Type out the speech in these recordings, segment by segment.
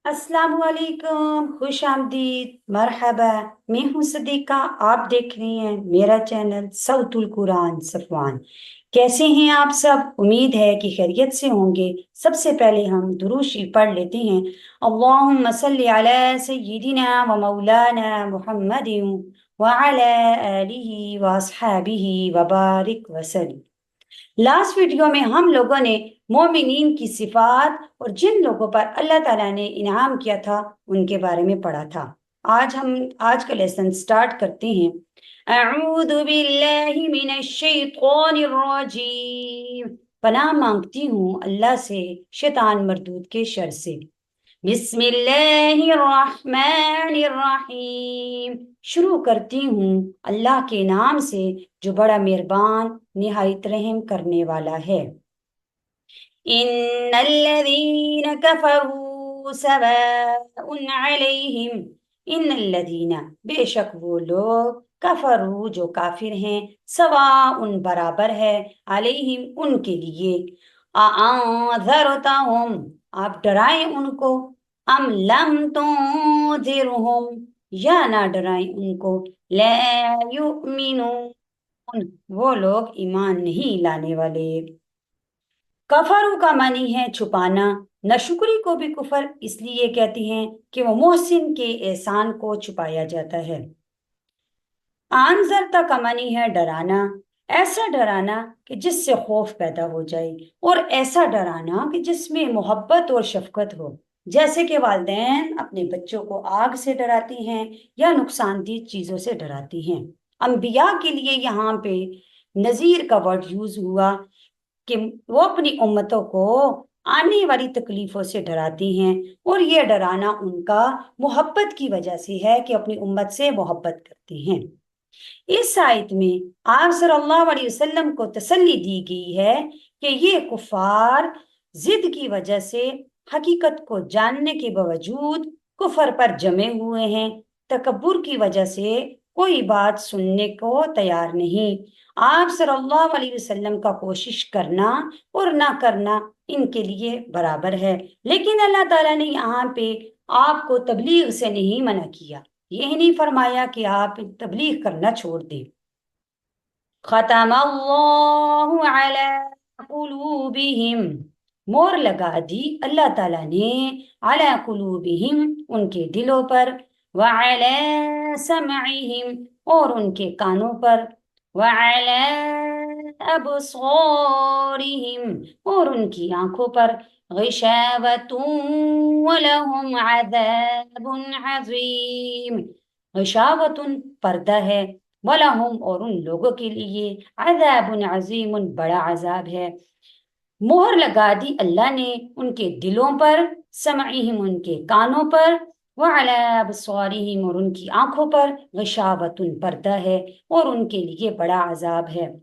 अस्सलाम वालेकुम, खुश आमदीद, मरहबा। मैं हूँ सदीका। आप देख रही हैं मेरा चैनल सौतुल कुरान सफवान। कैसे हैं आप सब? उम्मीद है कि खैरियत से होंगे। सबसे पहले हम दुरूद शरीफ पढ़ लेते हैं। अल्लाहुम्मा सल्ली अला सय्यिदिना व मौलाना मुहम्मदिन व अला आलिहि व अस्हाबिहि व बारिक वसल्लम। लास्ट वीडियो में हम लोगों ने मोमिनीन की सिफात और जिन लोगों पर अल्लाह ताला ने इनाम किया था उनके बारे में पढ़ा था। आज का लेसन स्टार्ट करते हैं। अऊदु बिल्लाहि मिनश शैतानिर रजीम। पनाह मांगती हूँ अल्लाह से शैतान मरदूद के शर से। बिस्मिल्लाहिर्रहमानिर्रहीम। शुरू करती हूँ अल्लाह के नाम से जो बड़ा मेहरबान निहायत रहम करने वाला है। इन्नल्लज़ीना कफ़रू सवाउन अलैहिम। इन्नल्लज़ीना बेशक वो लोग कफरू जो काफिर हैं, सवाउन बराबर है, अलैहिम उनके लिए। अअंज़रतहुम आप डराएं उनको, अम लम तुंज़िरहुम या ना डराएं उनको, ला युमिनून वो लोग ईमान नहीं लाने वाले। कफरू का मानी है छुपाना। नशुक्री को भी कुफर इसलिए कहती हैं कि वो मोहसिन के एहसान को छुपाया जाता है। आनजरता का मानी है डराना, ऐसा डराना कि जिससे खौफ पैदा हो जाए, और ऐसा डराना कि जिसमें मोहब्बत और शफकत हो। जैसे कि वालिदैन अपने बच्चों को आग से डराती हैं या नुकसानदेह चीजों से डराती हैं। अंबिया के लिए यहाँ पे नजीर का वर्ड यूज हुआ कि वो अपनी उम्मतों को आने वाली तकलीफों से डराती हैं, और ये डराना उनका मोहब्बत की वजह से है कि अपनी उम्मत से मोहब्बत करती हैं। इस आयत में आप सल्लल्लाहु अलैहि वसल्लम को तसल्ली दी गई है कि ये कुफार जिद की वजह से हकीकत को जानने के बावजूद कुफर पर जमे हुए हैं, तकब्बुर की वजह से कोई बात सुनने को तैयार नहीं। आप सल्लल्लाहु अलैहि वसल्लम का कोशिश करना और ना करना इनके लिए बराबर है। लेकिन अल्लाह ताला ने यहाँ पे आपको तबलीग से नहीं मना किया, यही नहीं फरमाया कि आप तबलीग करना छोड़ दें। खतमल्लाहु अला कुलूबिहिम मोहर लगा दी अल्लाह ताला ने अला कुलूबिहिम उनके दिलों पर, व अला समइहिम और उनके कानों पर, व अला अबसारिहिम और उनकी आंखों पर, गिशावतुन वलहुम अज़ाबुन अज़ीम। गिशावतुन पर्दा है, वलहुम और उन लोगों के लिए, अज़ाबुन अज़ीमुन बड़ा अजाब है। मोहर लगा दी अल्लाह ने उनके दिलों पर, समइहिम उनके कानों पर, व अला अबसारिहिम और उनकी आंखों पर, गिशावतुन पर्दा है और उनके लिए बड़ा अजाब है।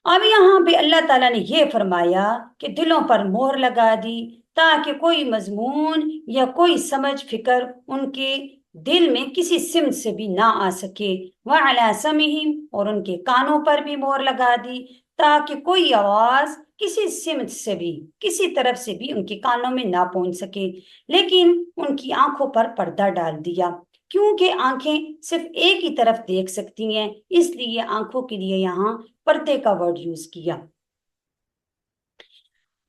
अब यहाँ पे अल्लाह ताला ने ये फरमाया कि दिलों पर मोहर लगा दी ताकि कोई मजमून या कोई समझ फिक्र उनके दिल में किसी सिमत से भी ना आ सके। व अला समिहिम और उनके कानों पर भी मोहर लगा दी ताकि कोई आवाज किसी सिमत से भी किसी तरफ से भी उनके कानों में ना पहुंच सके। लेकिन उनकी आंखों पर पर्दा डाल दिया, क्योंकि आंखें सिर्फ एक ही तरफ देख सकती हैं, इसलिए आंखों के लिए यहाँ पर्दे का वर्ड यूज किया।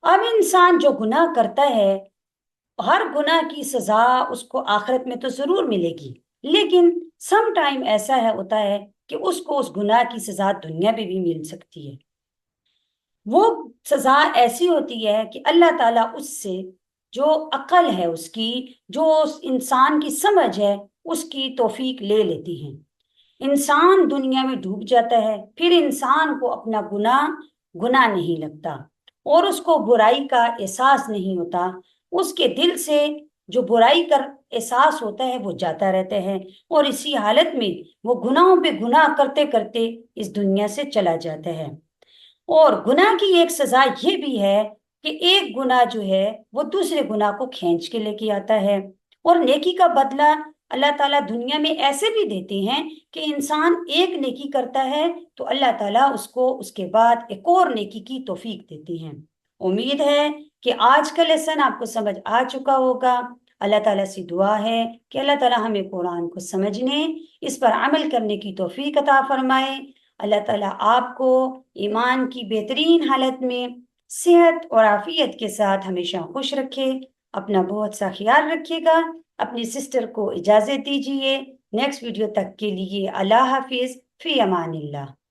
अब इंसान जो गुनाह करता है, हर गुनाह की सजा उसको आखिरत में तो जरूर मिलेगी, लेकिन सम टाइम ऐसा है होता है कि उसको उस गुनाह की सजा दुनिया में भी मिल सकती है। वो सजा ऐसी होती है कि अल्लाह ताला उससे जो अक्ल है उसकी, जो उस इंसान की समझ है उसकी तौफीक ले लेती है। इंसान दुनिया में डूब जाता है, फिर इंसान को अपना गुनाह गुनाह नहीं लगता और उसको बुराई का एहसास नहीं होता। उसके दिल से जो बुराई का एहसास होता है वो जाता रहता है, और इसी हालत में वो गुनाहों पे गुनाह करते करते इस दुनिया से चला जाता है। और गुनाह की एक सजा ये भी है कि एक गुनाह जो है वो दूसरे गुनाह को खींच के लेके आता है। और नेकी का बदला अल्लाह ताला दुनिया में ऐसे भी देते हैं कि इंसान एक नेकी करता है तो अल्लाह ताला उसको उसके बाद एक और नेकी की तौफीक देती हैं। उम्मीद है کہ آج کا لیسن آپ کو سمجھ آ چکا ہوگا۔ اللہ تعالیٰ سے دعا ہے کہ اللہ تعالیٰ ہمیں قرآن کو سمجھنے، اس پر عمل کرنے کی توفیق عطا فرمائے۔ اللہ تعالیٰ آپ کو ایمان کی بہترین حالت میں صحت اور عافیت کے ساتھ ہمیشہ خوش رکھے۔ اپنا بہت سا خیال رکھیے گا۔ اپنی سسٹر کو اجازت دیجیے۔ نیکسٹ ویڈیو تک کے لیے اللہ حافظ، فی امان اللہ۔